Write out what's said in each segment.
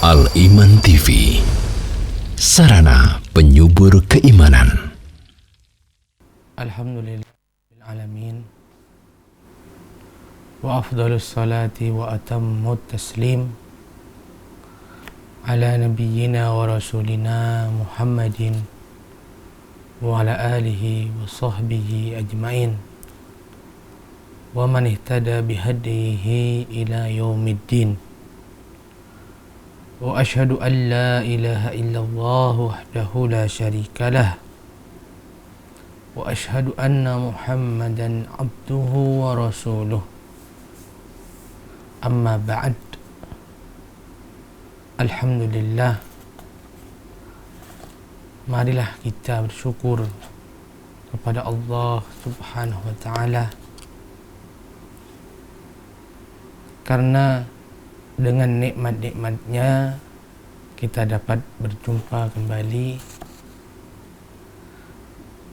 Al-Iman TV, sarana penyubur keimanan. Alhamdulillahirrahmanirrahim. Wa afdalus salati wa atammut taslim ala nabiyyina wa rasulina Muhammadin wa ala alihi wa sahbihi ajma'in wa man ihtada bihadihi ila yaumiddin. Wa ashhadu an la ilaha illallah wahdahu la syarika lah wa ashhadu anna Muhammadan abduhu wa rasuluh. Amma ba'd. Alhamdulillah, marilah kita bersyukur kepada Allah Subhanahu wa ta'ala, karena dengan nikmat-nikmatnya kita dapat berjumpa kembali.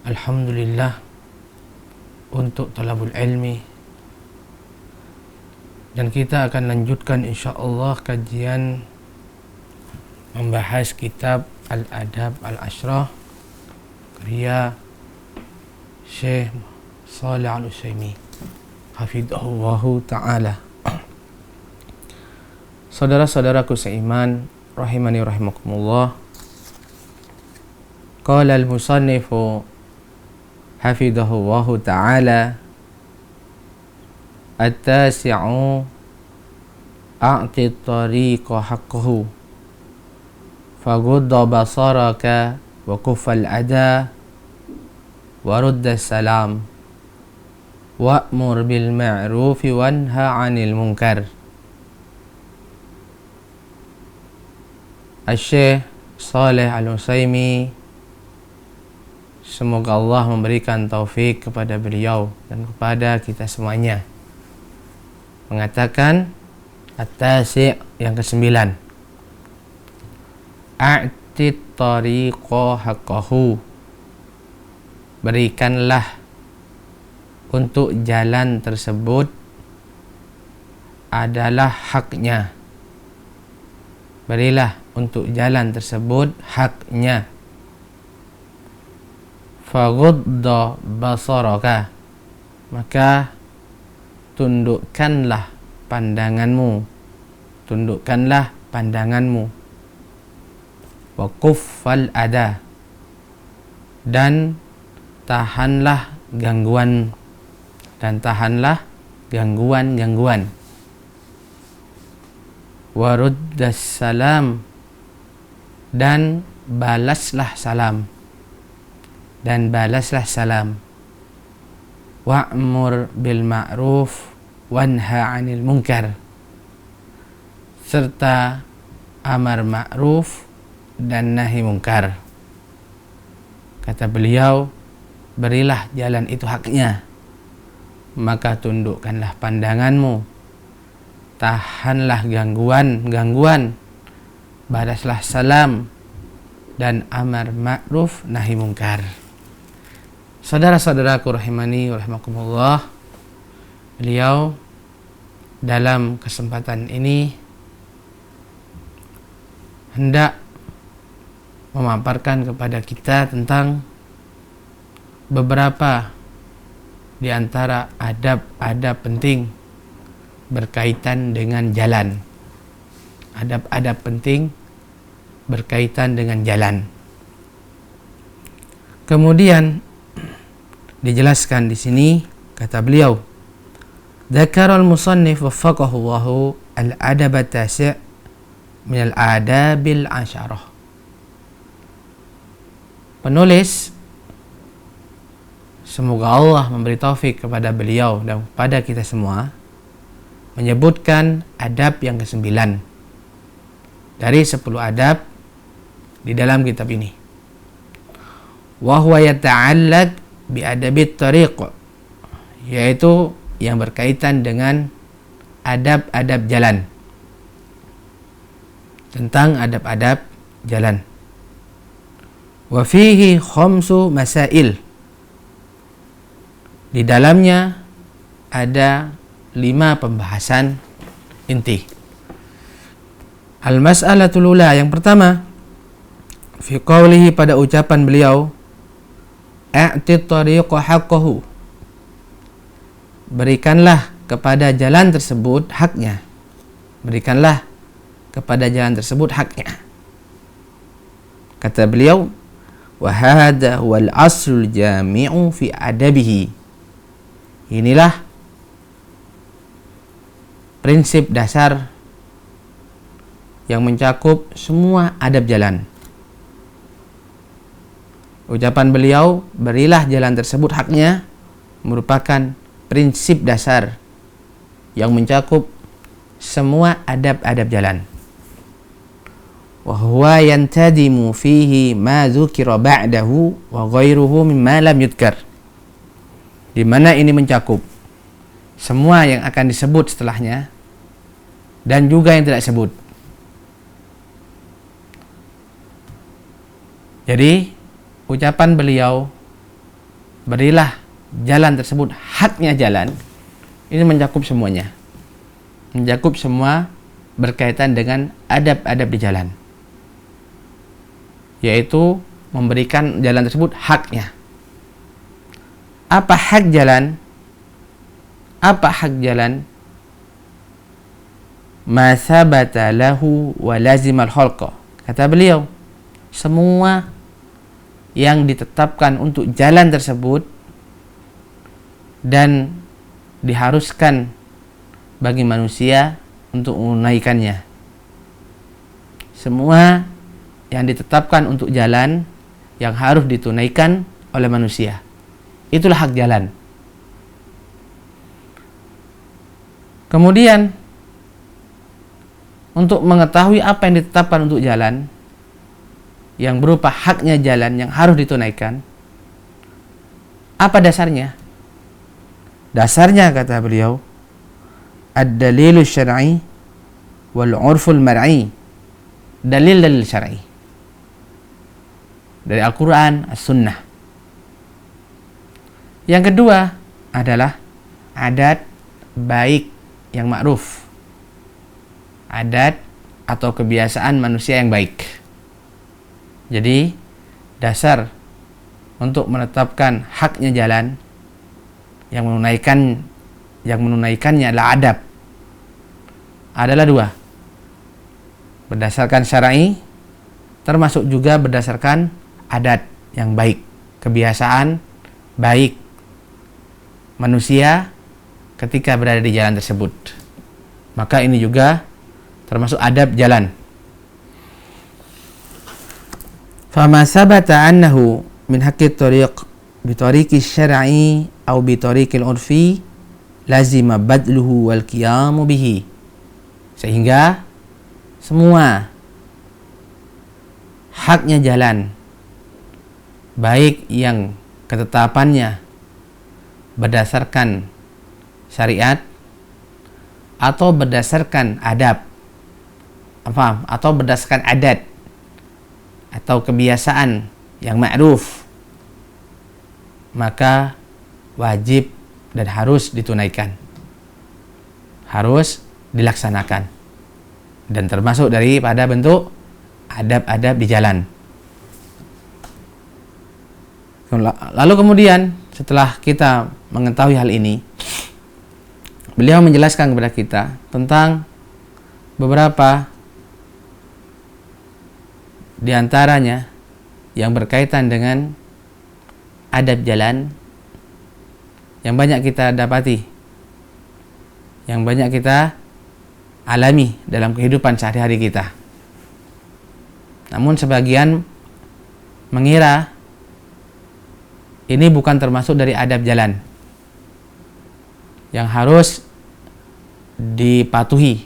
Alhamdulillah untuk talabul ilmi, dan kita akan lanjutkan insyaAllah kajian membahas kitab Al-Adab Al-Ashrah karya Syekh Shalih Al-Utsaimin hafidhahullahu ta'ala. Saudara-saudaraku seiman, rahimani rahimakumullah. Qala al-musannifu hafidhahullahu ta'ala, at-tasi'u a'ti tariqa haqqahu faghudda basaraka wa kuffal ada wa rudda salam wa'mur bil ma'rufi wanha 'anil munkar. Syekh Shalih Al-Utsaimin, semoga Allah memberikan taufik kepada beliau dan kepada kita semuanya, mengatakan at-tasi' yang ke-9, a'ti tariqa haqqahu, berikanlah untuk jalan tersebut adalah haknya. Berilah untuk jalan tersebut haknya. Faghudda basaraka, maka tundukkanlah pandanganmu, tundukkanlah pandanganmu. Wa kuffal ada, dan tahanlah gangguan, dan tahanlah gangguan-gangguan. Wa ruddas salam, dan balaslah salam, dan balaslah salam. Wa'mur bil ma'ruf wanha 'anil munkar, serta amar ma'ruf dan nahi munkar. Kata beliau, berilah jalan itu haknya, maka tundukkanlah pandanganmu, tahanlah gangguan-gangguan, balaslah salam, dan amar ma'ruf nahi munkar. Saudara-saudaraku rahimani wa rahimakumullah, beliau dalam kesempatan ini hendak memaparkan kepada kita tentang beberapa di antara adab-adab penting berkaitan dengan jalan. Adab-adab penting berkaitan dengan jalan. Kemudian dijelaskan di sini, kata beliau, dzakara al-musannif waffaqahu Allahu al-adab at-tasi' min al-adabil asyarah. Penulis, semoga Allah memberi taufik kepada beliau dan kepada kita semua, menyebutkan adab yang ke-9 dari 10 adab di dalam kitab ini. Wa huwa yata'allaq bi adabit tariq, yaitu yang berkaitan dengan adab-adab jalan, tentang adab-adab jalan. Wa fihi khamsu masail, di dalamnya ada 5 pembahasan inti. Al-mas'alatul ula, yang pertama, fi qawlihi, pada ucapan beliau, a'ti tariqa haqqahu, berikanlah kepada jalan tersebut haknya. Berikanlah kepada jalan tersebut haknya. Kata beliau, wa hadha huwal aslul jami'u fi adabihi. Inilah prinsip dasar yang mencakup semua adab jalan. Ucapan beliau, berilah jalan tersebut haknya, merupakan prinsip dasar yang mencakup semua adab-adab jalan. Wa huwa yantadimu fihi ma dzukira ba'dahu wa ghairuhu mimma lam yudkar. Di mana ini mencakup semua yang akan disebut setelahnya dan juga yang tidak disebut. Jadi ucapan beliau, berilah jalan tersebut haknya jalan, ini mencakup semuanya, mencakup semua berkaitan dengan adab-adab di jalan, yaitu memberikan jalan tersebut haknya. Apa hak jalan? Apa hak jalan? Ma sabata lahu wa lazimal khalqa. Kata beliau, semua yang ditetapkan untuk jalan tersebut dan diharuskan bagi manusia untuk menunaikannya. Semua yang ditetapkan untuk jalan yang harus ditunaikan oleh manusia, itulah hak jalan. Kemudian untuk mengetahui apa yang ditetapkan untuk jalan, yang berupa haknya jalan yang harus ditunaikan, apa dasarnya? Dasarnya, kata beliau, ad-dalilu syar'i wal 'urful mar'i. Dalil-dalil syar'i dari Al-Quran, As-Sunnah. Yang kedua adalah adat baik yang ma'ruf, adat atau kebiasaan manusia yang baik. Jadi dasar untuk menetapkan haknya jalan, yang menunaikannya adalah adab, adalah dua, berdasarkan syar'i, termasuk juga berdasarkan adat yang baik, kebiasaan baik manusia ketika berada di jalan tersebut. Maka ini juga termasuk adab jalan. Fama sabata annahu min haqqi tariq bi tariqi syar'i aw bi tariqil urfi lazima badluhu wal qiyamu bihi. Sehingga semua haknya jalan, baik yang ketetapannya berdasarkan syariat atau berdasarkan adab, atau berdasarkan adat atau kebiasaan yang ma'ruf, maka wajib dan harus ditunaikan, harus dilaksanakan, dan termasuk daripada bentuk adab-adab di jalan. Lalu kemudian setelah kita mengetahui hal ini, beliau menjelaskan kepada kita tentang beberapa di antaranya yang berkaitan dengan adab jalan yang banyak kita dapati, yang banyak kita alami dalam kehidupan sehari-hari kita. Namun sebagian mengira ini bukan termasuk dari adab jalan yang harus dipatuhi,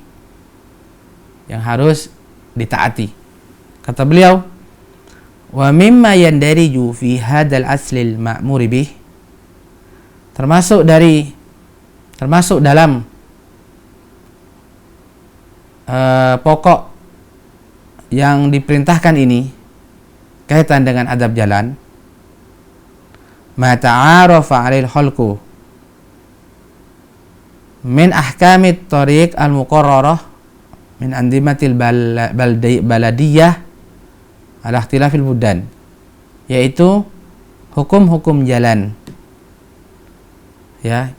yang harus ditaati. Kata beliau, wa mimma yandariju fi hadzal aslil ma'muri bih, termasuk dalam pokok yang diperintahkan ini kaitan dengan adab jalan, ma ta'arafa 'alail khalqu min ahkamit tariq al-muqarrarah min andimatil baladiyah ala ikhtilafil budan, yaitu hukum-hukum jalan ya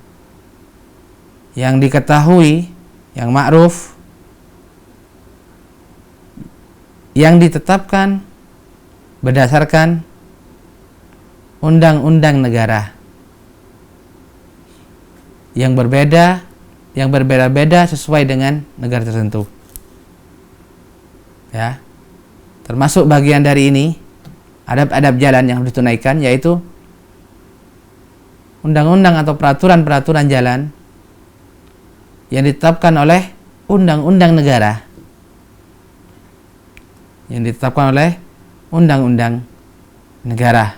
yang diketahui, yang ma'ruf, yang ditetapkan berdasarkan undang-undang negara yang berbeda-beda sesuai dengan negara tertentu. Ya. Termasuk bagian dari ini adab-adab jalan yang harus ditunaikan, yaitu undang-undang atau peraturan-peraturan jalan yang ditetapkan oleh undang-undang negara. Yang ditetapkan oleh undang-undang negara.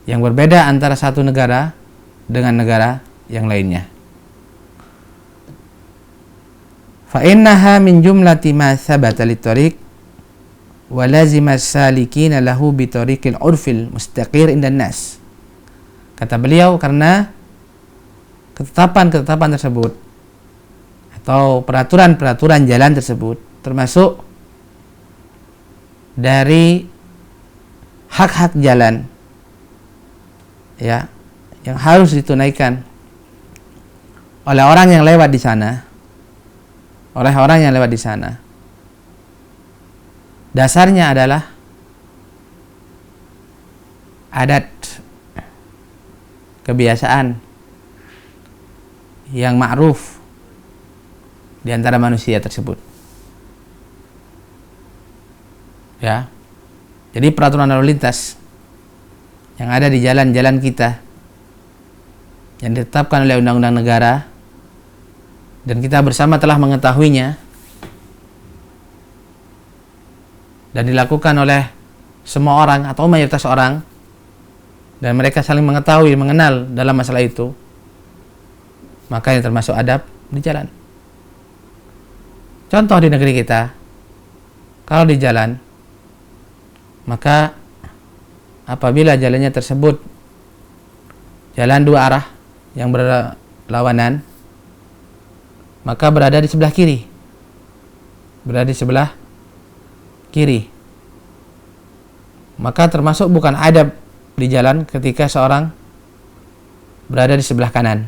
Yang berbeda antara satu negara dengan negara yang lainnya. Fa innaha min jumlati ma thabata lit-tariq wa lazima as-salikina lahu bi tariqil 'urfil mustaqir indan nas. Kata beliau, karena ketetapan-ketetapan tersebut atau peraturan-peraturan jalan tersebut termasuk dari hak-hak jalan ya yang harus ditunaikan oleh orang yang lewat di sana, dasarnya adalah adat, kebiasaan yang ma'ruf di antara manusia tersebut. Ya. Jadi peraturan lalu lintas yang ada di jalan-jalan kita yang ditetapkan oleh undang-undang negara dan kita bersama telah mengetahuinya dan dilakukan oleh semua orang atau mayoritas orang dan mereka saling mengetahui, mengenal dalam masalah itu, maka ini termasuk adab di jalan. Contoh di negeri kita, kalau di jalan, maka apabila jalannya tersebut jalan dua arah yang berlawanan, maka berada di sebelah kiri. Maka termasuk bukan adab di jalan ketika seorang berada di sebelah kanan.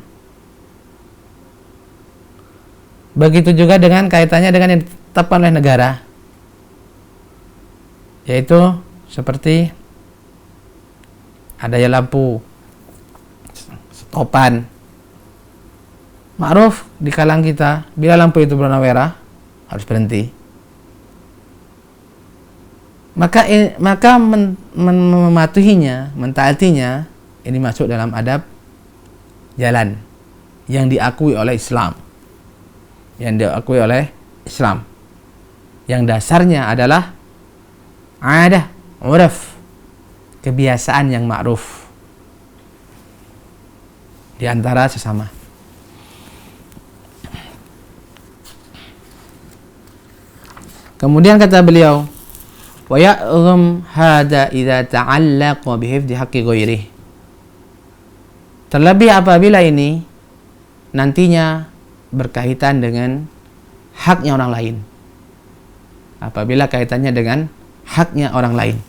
Begitu juga dengan kaitannya dengan yang ditetapkan oleh negara, yaitu seperti adanya lampu stopan. Ma'ruf di kalangan kita, bila lampu itu berwarna merah harus berhenti. Maka mematuhinya, mentaatinya, ini masuk dalam adab jalan yang diakui oleh Islam. Yang dasarnya adalah adah, uraf, kebiasaan yang ma'ruf di antara sesama. Kemudian kata beliau, wa ya'zum hada idza ta'allaqa bihifdzi haqqi ghairihi. Terlebih apabila ini nantinya berkaitan dengan haknya orang lain. Apabila kaitannya dengan haknya orang lain.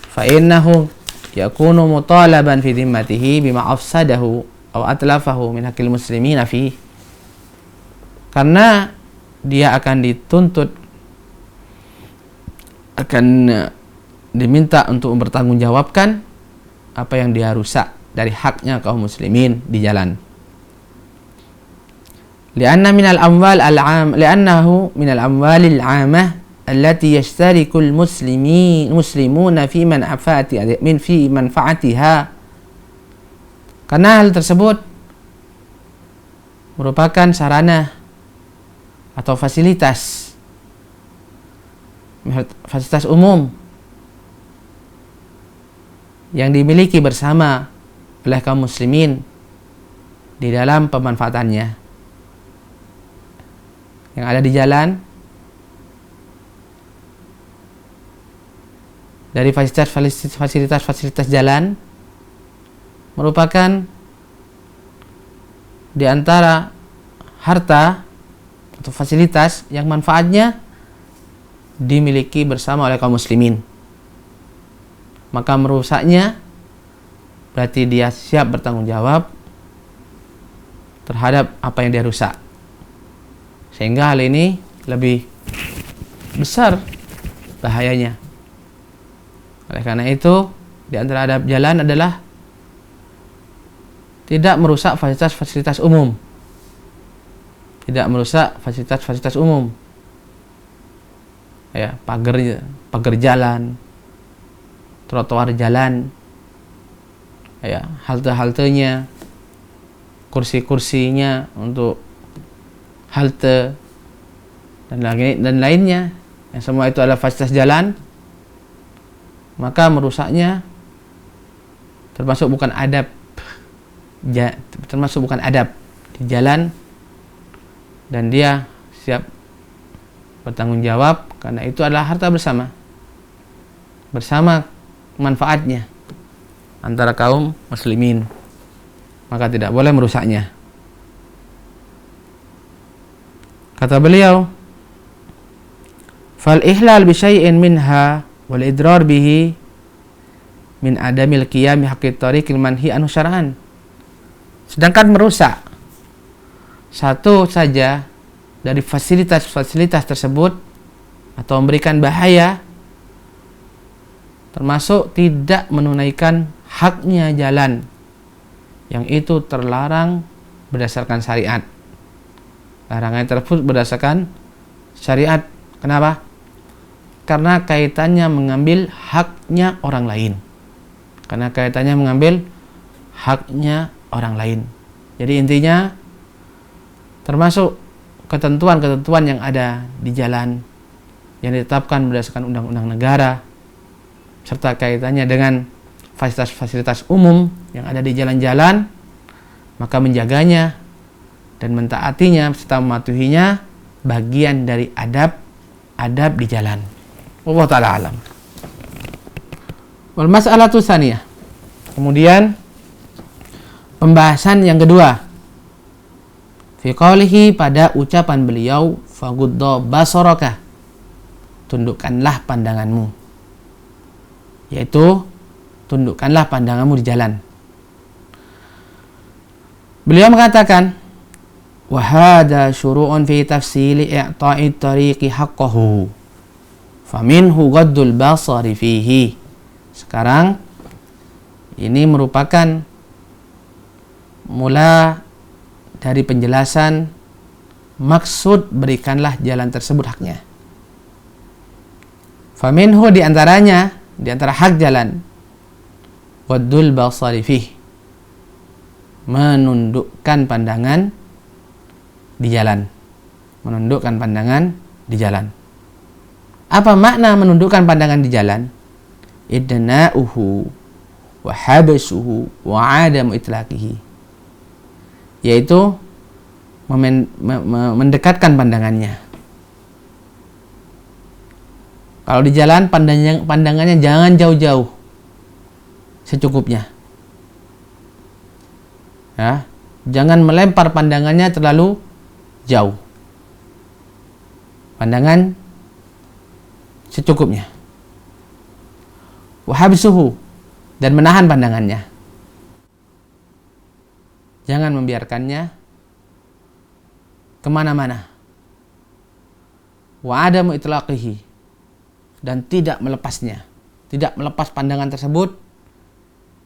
Fa innahu yakunu mutalaban fi dhimmatihi bima afsadahu aw atlafahu min haqqil muslimina fi. Karena dia akan dituntut, akan diminta untuk mempertanggungjawabkan apa yang dia rusak dari haknya kaum muslimin di jalan. Liannahu minal amwalil 'amah allati yashtarikul muslimuna fi manfaatiha. Karena hal tersebut merupakan sarana atau fasilitas umum yang dimiliki bersama oleh kaum muslimin di dalam pemanfaatannya. Yang ada di jalan dari fasilitas jalan merupakan di antara harta atau fasilitas yang manfaatnya dimiliki bersama oleh kaum muslimin. Maka merusaknya berarti dia siap bertanggung jawab terhadap apa yang dia rusak. Sehingga hal ini lebih besar bahayanya. Oleh karena itu, di antara adab jalan adalah tidak merusak fasilitas-fasilitas umum. Tidak merusak fasilitas-fasilitas umum. Ya, pagar jalan, trotoar jalan, ya, halte-haltenya, kursi-kursinya untuk halte dan lainnya, yang semua itu adalah fasilitas jalan, maka merusaknya termasuk bukan adab di jalan, dan dia siap bertanggung jawab karena itu adalah harta bersama manfaatnya antara kaum muslimin, maka tidak boleh merusaknya. Kata beliau, fal ihlal bi syai'in minha wal idrar bihi min adamil qiyami haqqit tariqil manhi anhu syar'an. Sedangkan merusak satu saja dari fasilitas-fasilitas tersebut atau memberikan bahaya, termasuk tidak menunaikan haknya jalan yang itu terlarang berdasarkan syariat. Larangan tersebut berdasarkan syariat. Kenapa? Karena kaitannya mengambil haknya orang lain. Jadi intinya termasuk ketentuan-ketentuan yang ada di jalan yang ditetapkan berdasarkan undang-undang negara, serta kaitannya dengan fasilitas-fasilitas umum yang ada di jalan-jalan, maka menjaganya dan mentaatinya serta mematuhinya bagian dari adab di jalan. Wallahu ta'ala alam. Wal mas'alatu tsaniyah. Kemudian pembahasan yang kedua, fi qaulihi, pada ucapan beliau, fagudda basaraka, tundukkanlah pandanganmu, yaitu tundukkanlah pandanganmu di jalan. Beliau mengatakan, wa hadza syuru'un fi tafsili i'ta'i tariqi haqqahu faminhu ghaddul basari fihi. Sekarang ini merupakan mula dari penjelasan maksud berikanlah jalan tersebut haknya. Faminhu, di antara hak jalan, ghaddul basari fihi, menundukkan pandangan di jalan. Apa makna menundukkan pandangan di jalan? Idna'uhu wa habasuhu wa adamu itlaqihi, yaitu mendekatkan pandangannya. Kalau di jalan pandangannya jangan jauh-jauh, secukupnya. Ya, jangan melempar pandangannya terlalu jauh. Pandangan secukupnya. Wa habsuhu, dan menahan pandangannya. Jangan membiarkannya kemana-mana. Wa adamu itlaqihi, dan tidak melepasnya, tidak melepas pandangan tersebut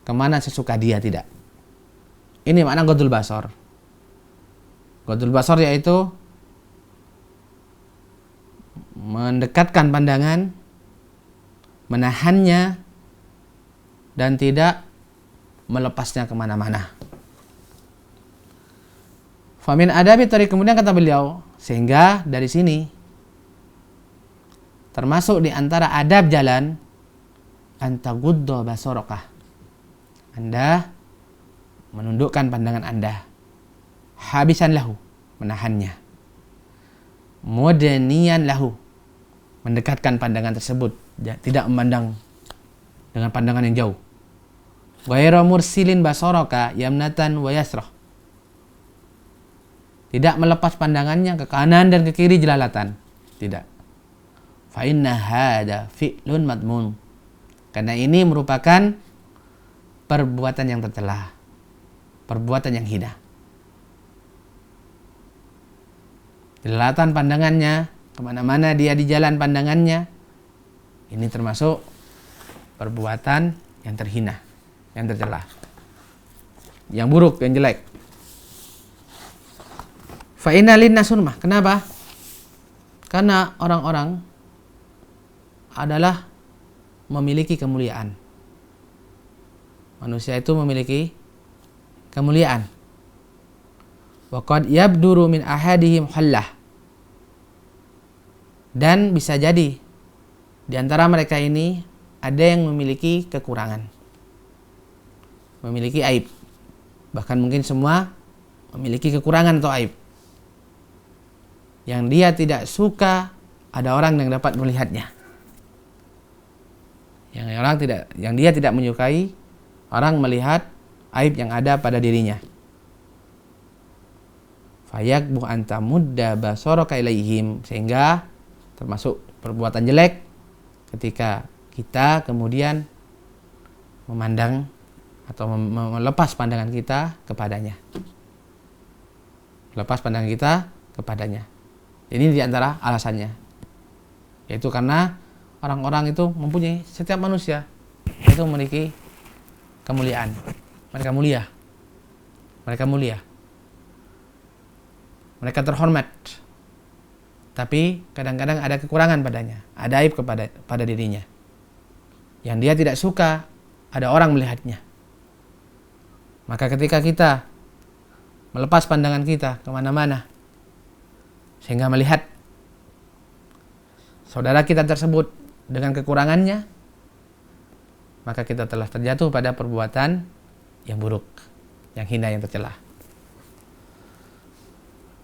kemana sesuka dia, tidak. Ini makna ghaddul basar. Ghaddul basar yaitu mendekatkan pandangan, menahannya, dan tidak melepasnya kemana-mana. Famin adabi tariq, kemudian kata beliau, sehingga dari sini termasuk di antara adab jalan, antaguddo basorokah, Anda menundukkan pandangan Anda, habisan lahu, menahannya, mudaniyan lahu, mendekatkan pandangan tersebut, tidak memandang dengan pandangan yang jauh. Ghairu mursilin basaraka yamnatan wa yasrah, Tidak melepas pandangannya ke kanan dan ke kiri jelalatan. Tidak. Fa inna hada fi'lun madmun. Karena ini merupakan perbuatan yang tercela, perbuatan yang hina. Jelalatan pandangannya, kemana-mana dia di jalan pandangannya, ini termasuk perbuatan yang terhina, yang tercela, yang buruk, yang jelek. Fa inna linnas sunnah. Kenapa? Karena orang-orang adalah memiliki kemuliaan. Manusia itu memiliki kemuliaan. Wa qad yabduru min ahadihim hallah. Dan bisa jadi di antara mereka ini ada yang memiliki kekurangan, memiliki aib. Bahkan mungkin semua memiliki kekurangan atau aib yang dia tidak suka ada orang yang dapat melihatnya. Yang dia tidak menyukai orang melihat aib yang ada pada dirinya. Fayakbuh anta mudda basaraka ilaihim, sehingga termasuk perbuatan jelek ketika kita kemudian memandang atau melepas pandangan kita kepadanya. Melepas pandangan kita kepadanya. Ini diantara alasannya, yaitu karena orang-orang itu mempunyai, setiap manusia itu memiliki kemuliaan. Mereka mulia, mereka terhormat. Tapi kadang-kadang ada kekurangan padanya, ada aib pada dirinya, yang dia tidak suka ada orang melihatnya. Maka ketika kita melepas pandangan kita kemana-mana, sehingga melihat saudara kita tersebut dengan kekurangannya, maka kita telah terjatuh pada perbuatan yang buruk, yang hina, yang tercela.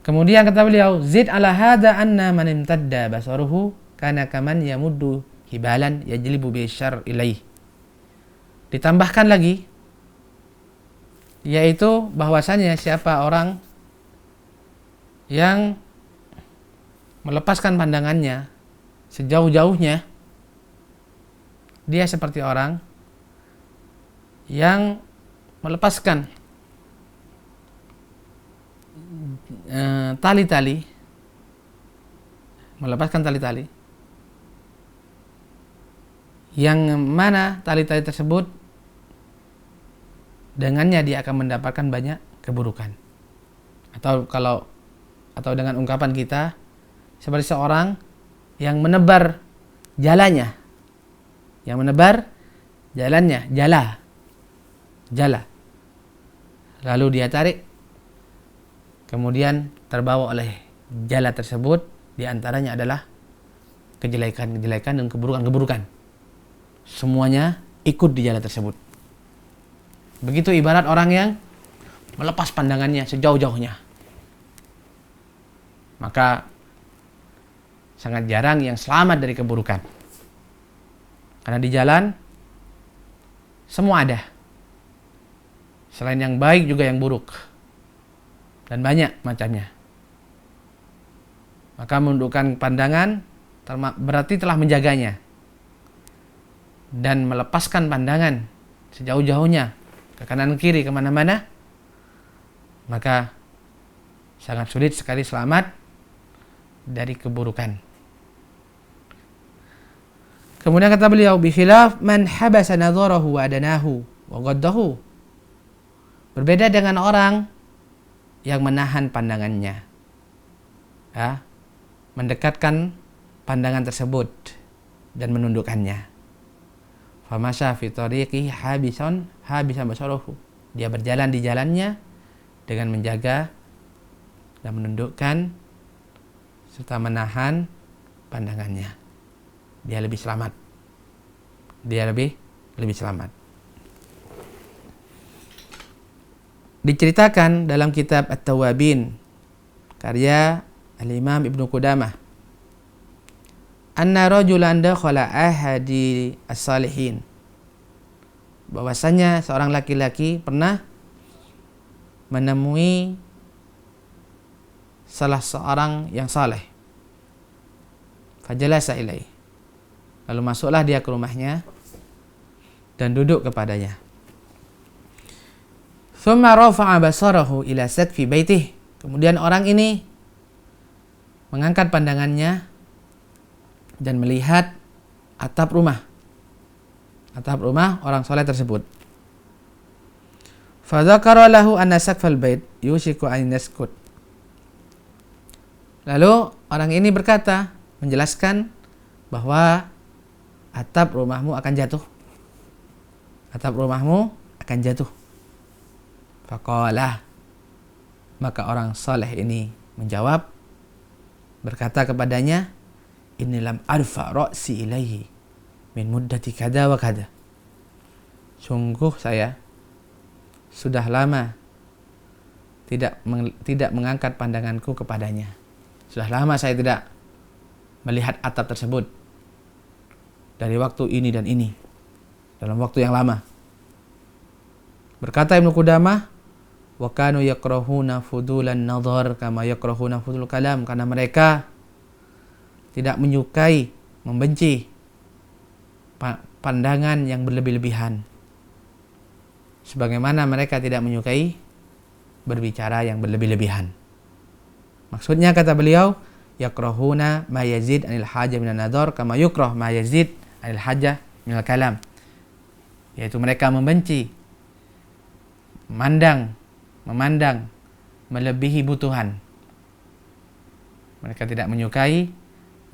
Kemudian kata beliau, zid ala hadza anna man imtadda basaruhu kana kaman yamuddu hibalan yajlibu bi syarr ilaih. Ditambahkan lagi, yaitu bahwasanya siapa orang yang melepaskan pandangannya sejauh-jauhnya, dia seperti orang yang melepaskan tali-tali, yang mana tali-tali tersebut dengannya dia akan mendapatkan banyak keburukan. Atau dengan ungkapan kita, seperti seorang yang menebar jalannya, jala, lalu dia tarik, kemudian terbawa oleh jala tersebut, diantaranya adalah kejelekan-kejelekan dan keburukan-keburukan. Semuanya ikut di jala tersebut. Begitu ibarat orang yang melepas pandangannya sejauh-jauhnya. Maka sangat jarang yang selamat dari keburukan. Karena di jalan semua ada. Selain yang baik juga yang buruk. Dan banyak macamnya. Maka menundukkan pandangan berarti telah menjaganya. Dan melepaskan pandangan sejauh-jauhnya ke kanan kiri kemana-mana, maka sangat sulit sekali selamat dari keburukan. Kemudian kata beliau, bikhilaf man habasa nadharahu wa adanahu wa ghaddahu. Berbeda dengan orang yang menahan pandangannya, mendekatkan pandangan tersebut dan menundukkannya. Famasya fi tariqi habisan basaruhu. Dia berjalan di jalannya dengan menjaga dan menundukkan serta menahan pandangannya. Dia lebih selamat. Diceritakan dalam kitab At-Tawabin karya Al-Imam Ibnu Qudamah, anna rajulan dakhala ahadi as-salihin, bahwasanya seorang laki-laki pernah menemui salah seorang yang saleh. Fajalasa ilaih. Lalu masuklah dia ke rumahnya dan duduk kepadanya. Thumma rafa'a basarahu ila saqfi baitih. Kemudian orang ini mengangkat pandangannya dan melihat atap rumah. Atap rumah orang soleh tersebut. Fadzakara lahu anna saqfal bait yushiku an yaskut. Lalu orang ini berkata, menjelaskan bahwa atap rumahmu akan jatuh. Atap rumahmu akan jatuh. Faqala, maka orang saleh ini menjawab, berkata kepadanya, inni lam arfa ra'si ilaihi min muddati kada wa kada. Sungguh saya sudah lama tidak mengangkat pandanganku kepadanya. Sudah lama saya tidak melihat atap tersebut dari waktu ini dan ini, dalam waktu yang lama. Berkata Ibnu Qudamah, wa kanu yakrahuna fudulan nadhar kama yakrahuna fudul kalam, karena mereka tidak menyukai, membenci pandangan yang berlebih-lebihan, sebagaimana mereka tidak menyukai berbicara yang berlebih-lebihan. Maksudnya, kata beliau, yakrahuna ma yazid anil haja minan nadhar kama yukrah ma yazid anil haja minal kalam, yaitu mereka membenci memandang melebihi butuhan. Mereka tidak menyukai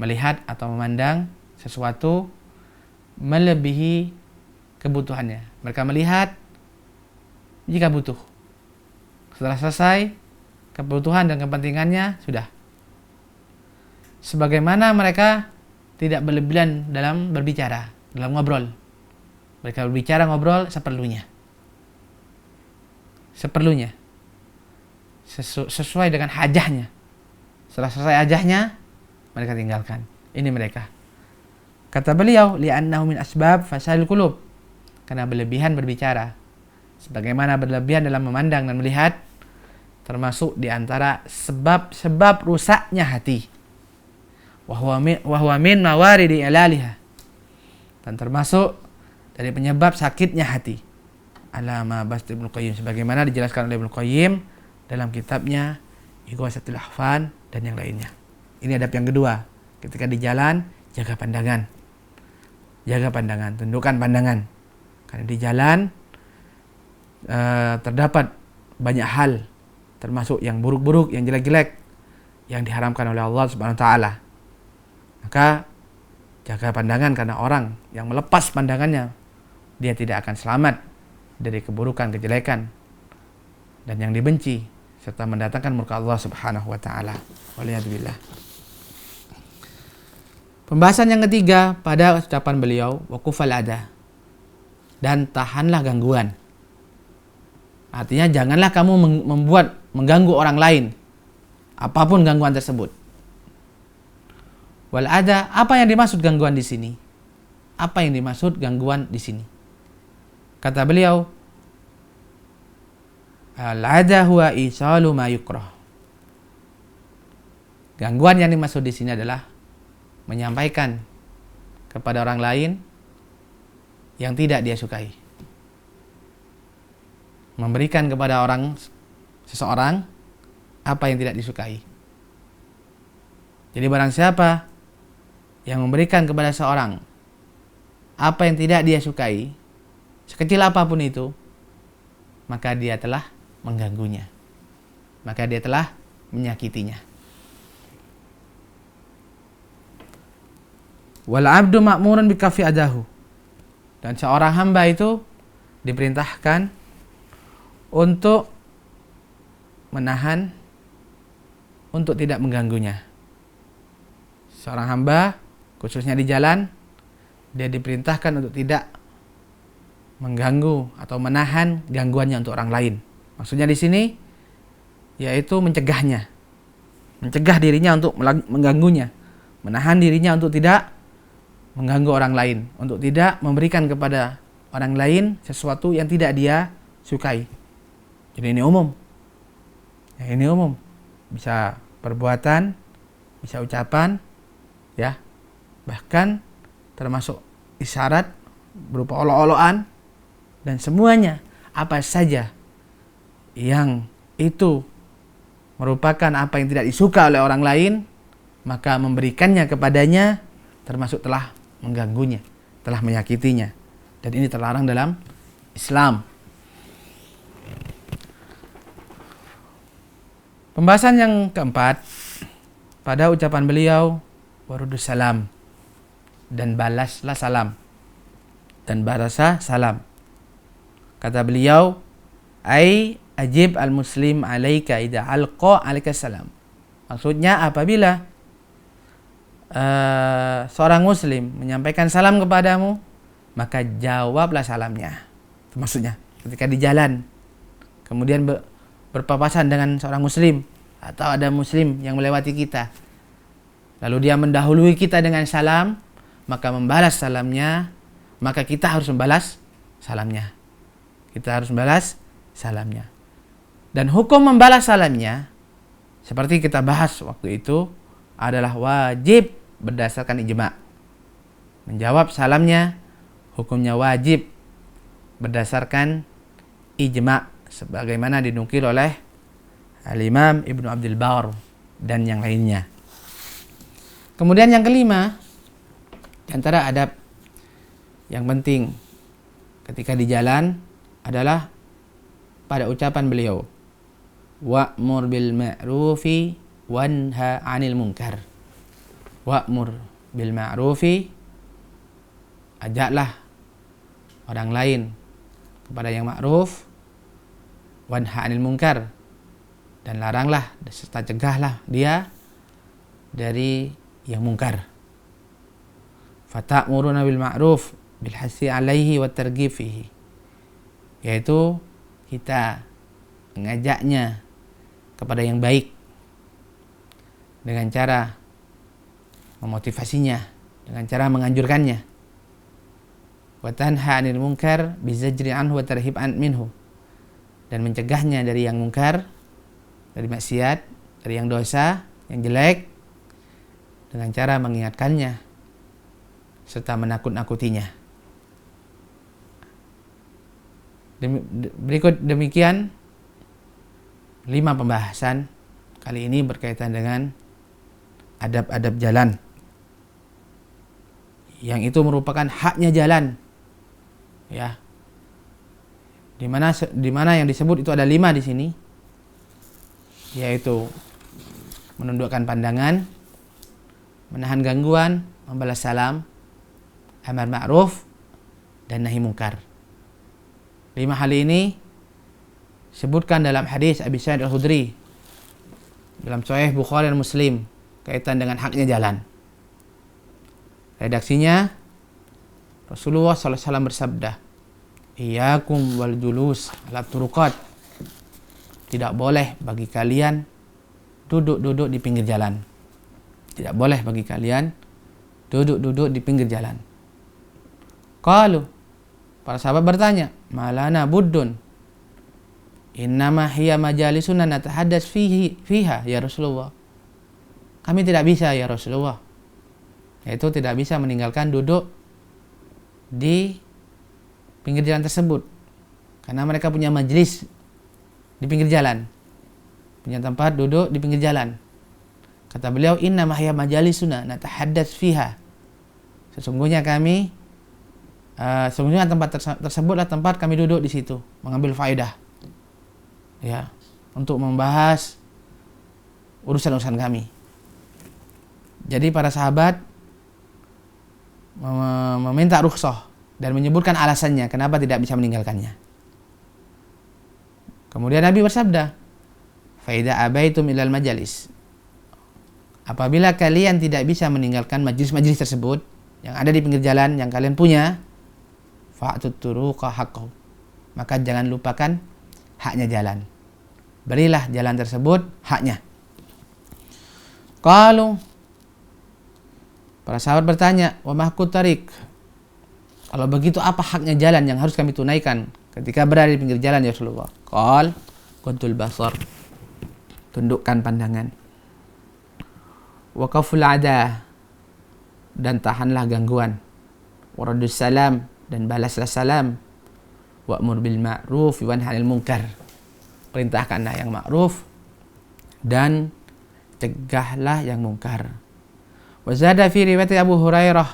melihat atau memandang sesuatu melebihi kebutuhannya. Mereka melihat jika butuh. Setelah selesai kebutuhan dan kepentingannya, sudah. Sebagaimana mereka tidak berlebihan dalam berbicara, dalam ngobrol. Mereka berbicara ngobrol seperlunya. Sesuai dengan hajahnya. Setelah selesai hajahnya, mereka tinggalkan. Ini mereka. Kata beliau, li'annahu min asbab fasadil qulub, karena berlebihan berbicara, sebagaimana berlebihan dalam memandang dan melihat, termasuk di antara sebab-sebab rusaknya hati. Wa huwa min mawaridi ilaliha, dan termasuk dari penyebab sakitnya hati. Alama Basti Ibnu Qayyim, sebagaimana dijelaskan oleh Ibnu Qayyim dalam kitabnya Ighatsatul Lahfan dan yang lainnya. Ini adab yang kedua. Ketika di jalan, jaga pandangan. Jaga pandangan, tundukkan pandangan. Karena di jalan terdapat banyak hal, termasuk yang buruk-buruk, yang jelek-jelek, yang diharamkan oleh Allah Subhanahu wa taala. Maka jaga pandangan, karena orang yang melepas pandangannya, dia tidak akan selamat dari keburukan, kejelekan, dan yang dibenci, serta mendatangkan murka Allah Subhanahu wa taala. Waliyadzubillah. Pembahasan yang ketiga pada ucapan beliau, waqufal ada, dan tahanlah gangguan. Artinya janganlah kamu mengganggu orang lain, apapun gangguan tersebut. Wal ada, apa yang dimaksud gangguan di sini? Apa yang dimaksud gangguan di sini? Kata beliau, al-ada huwa isalu ma yukrah. Gangguan yang dimaksud di sini adalah menyampaikan kepada orang lain yang tidak dia sukai. Memberikan kepada seseorang apa yang tidak disukai. Jadi barang siapa yang memberikan kepada seorang apa yang tidak dia sukai, sekecil apapun itu, maka dia telah mengganggunya. Maka dia telah menyakitinya. Wal abdu ma'murun bi kafi adahu. Dan seorang hamba itu diperintahkan untuk menahan, untuk tidak mengganggunya. Seorang hamba, khususnya di jalan, dia diperintahkan untuk tidak mengganggu atau menahan gangguannya untuk orang lain. Maksudnya di sini yaitu mencegahnya. Mencegah dirinya untuk mengganggunya, menahan dirinya untuk tidak mengganggu orang lain, untuk tidak memberikan kepada orang lain sesuatu yang tidak dia sukai. Jadi ini umum. Ya, ini umum. Bisa perbuatan, bisa ucapan, ya. Bahkan termasuk isyarat berupa olok-olokan dan semuanya apa saja yang itu merupakan apa yang tidak disuka oleh orang lain, maka memberikannya kepadanya termasuk telah mengganggunya, telah menyakitinya. Dan ini terlarang dalam Islam. Pembahasan yang keempat, pada ucapan beliau, warudus salam, dan balaslah salam. Dan balaslah salam. Kata beliau, ai ajib al-muslim alaika idza alqa alaika salam. Maksudnya apabila seorang muslim menyampaikan salam kepadamu, maka jawablah salamnya. Itu maksudnya ketika di jalan kemudian berpapasan dengan seorang muslim atau ada muslim yang melewati kita, lalu dia mendahului kita dengan salam, maka membalas salamnya, maka kita harus membalas salamnya. Kita harus membalas salamnya. Dan hukum membalas salamnya, seperti kita bahas waktu itu, adalah wajib berdasarkan ijma'. Menjawab salamnya, hukumnya wajib berdasarkan ijma', sebagaimana dinukil oleh Al-Imam Ibnu Abdul Barr dan yang lainnya. Kemudian yang kelima, antara adab yang penting ketika di jalan adalah pada ucapan beliau, wa'mur bil ma'rufi wanha 'anil munkar. Wa'mur bil ma'rufi, ajaklah orang lain kepada yang ma'ruf, wanha 'anil munkar, dan laranglah serta cegahlah dia dari yang mungkar. Fata'muruna bil ma'ruf bil hasi 'alaihi wat targhib fihi, yaitu kita mengajaknya kepada yang baik dengan cara memotivasinya, dengan cara menganjurkannya. Wa tanha 'anil munkar bizajri anhu wa tarhib minhu, dan mencegahnya dari yang mungkar, dari maksiat, dari yang dosa, yang jelek, dengan cara mengingatkannya serta menakut-nakutinya. Berikut demikian 5 pembahasan kali ini berkaitan dengan adab-adab jalan, yang itu merupakan haknya jalan, ya. Di mana yang disebut itu ada 5 di sini, yaitu menundukkan pandangan, menahan gangguan, membalas salam, amar ma'ruf, dan nahi mungkar. 5 hal ini sebutkan dalam hadis Abi Sa'id Al-Khudri dalam Sahih Bukhari dan Muslim kaitan dengan haknya jalan. Redaksinya, Rasulullah SAW bersabda, iyyakum wal julus ala turuqat, tidak boleh bagi kalian duduk-duduk di pinggir jalan. Tidak boleh bagi kalian duduk-duduk di pinggir jalan. Qalu, para sahabat bertanya, malana buddun, innama hiya majalisuna natahaddas fiha ya Rasulullah. Kami tidak bisa ya Rasulullah, yaitu tidak bisa meninggalkan duduk di pinggir jalan tersebut, karena mereka punya majelis di pinggir jalan, punya tempat duduk di pinggir jalan. Kata beliau, innama hiya majalisuna natahaddas fiha, sesungguhnya tempat tersebutlah tempat kami duduk di situ mengambil faedah, ya, untuk membahas urusan-urusan kami. Jadi para sahabat meminta rukhsah dan menyebutkan alasannya kenapa tidak bisa meninggalkannya. Kemudian Nabi bersabda, fa idza abaitum ilal majalis, apabila kalian tidak bisa meninggalkan majelis-majelis tersebut yang ada di pinggir jalan yang kalian punya, fa'tut turuqa haqqahu, maka jangan lupakan haknya jalan. Berilah jalan tersebut haknya. Qalu, para sahabat bertanya, wa mahkut tarik, kalau begitu apa haknya jalan yang harus kami tunaikan ketika berada di pinggir jalan ya Rasulullah? Qal, quntul basar, tundukkan pandangan. wa kaful ada, dan tahanlah gangguan, wa raddus salam, dan balaslah salam, wa'mur bil ma'ruf wa nahy 'anil munkar, perintahkanlah yang ma'ruf dan cegahlah yang mungkar. Wa zada fi riwayat Abu Hurairah,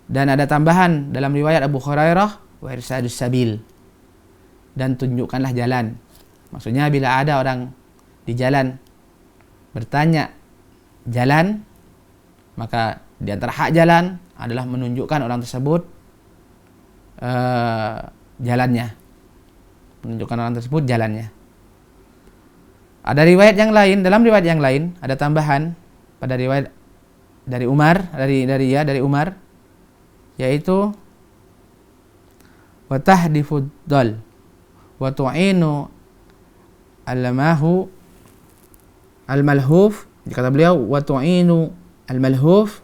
dan ada tambahan dalam riwayat Abu Hurairah, wa irsadus sabil, dan tunjukkanlah jalan. Maksudnya bila ada orang di jalan bertanya jalan, maka di antara hak jalan adalah menunjukkan orang tersebut jalannya. Menunjukkan orang tersebut jalannya. Ada riwayat yang lain, dalam riwayat yang lain ada tambahan pada riwayat dari Umar, dari Umar, yaitu wa tahdifud dal wa tu'inu al-malhuf, kata beliau, wa tu'inu al-malhuf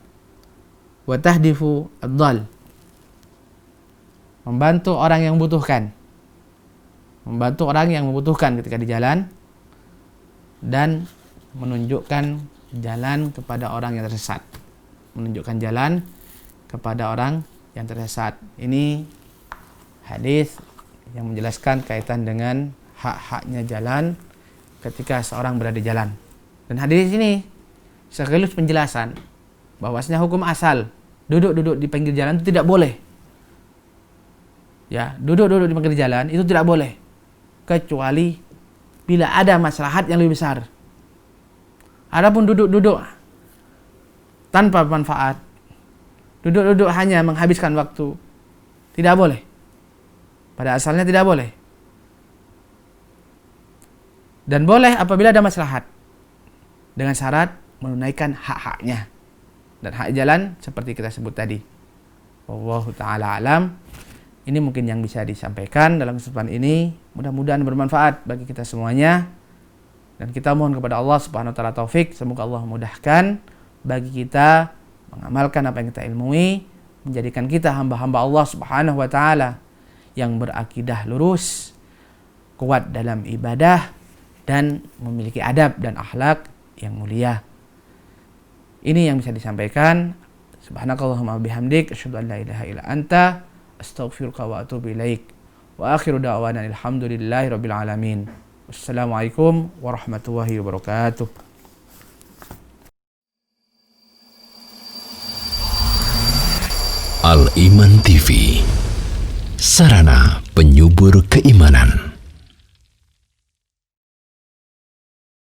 wa tahdifu ad-dal, membantu orang yang membutuhkan ketika di jalan, dan menunjukkan jalan kepada orang yang tersesat. Ini hadis yang menjelaskan kaitan dengan hak-haknya jalan ketika seorang berada di jalan. Dan hadis ini sekaligus penjelasan bahwasanya hukum asal duduk di pinggir jalan itu tidak boleh. Ya, duduk di pinggir jalan itu tidak boleh, kecuali bila ada maslahat yang lebih besar. Adapun duduk tanpa manfaat, duduk hanya menghabiskan waktu, tidak boleh. Pada asalnya tidak boleh. Dan boleh apabila ada maslahat, dengan syarat menunaikan hak-haknya. Dan hak jalan seperti kita sebut tadi. Wallahu ta'ala alam. Ini mungkin yang bisa disampaikan dalam kesempatan ini. Mudah-mudahan bermanfaat bagi kita semuanya. Dan kita mohon kepada Allah Subhanahu wa taala taufik. Semoga Allah mudahkan bagi kita mengamalkan apa yang kita ilmui, menjadikan kita hamba-hamba Allah Subhanahu wa taala yang berakidah lurus, kuat dalam ibadah, dan memiliki adab dan akhlak yang mulia. Ini yang bisa disampaikan. Subhanakallahumma bihamdik, asyhadu an la ilaha illa anta, astaghfiruka wa atubu ilaik. Wa akhiru da'wana alhamdulillahi rabbil alamin. Wassalamualaikum warahmatullahi wabarakatuh. Al-Iman TV, sarana penyubur keimanan.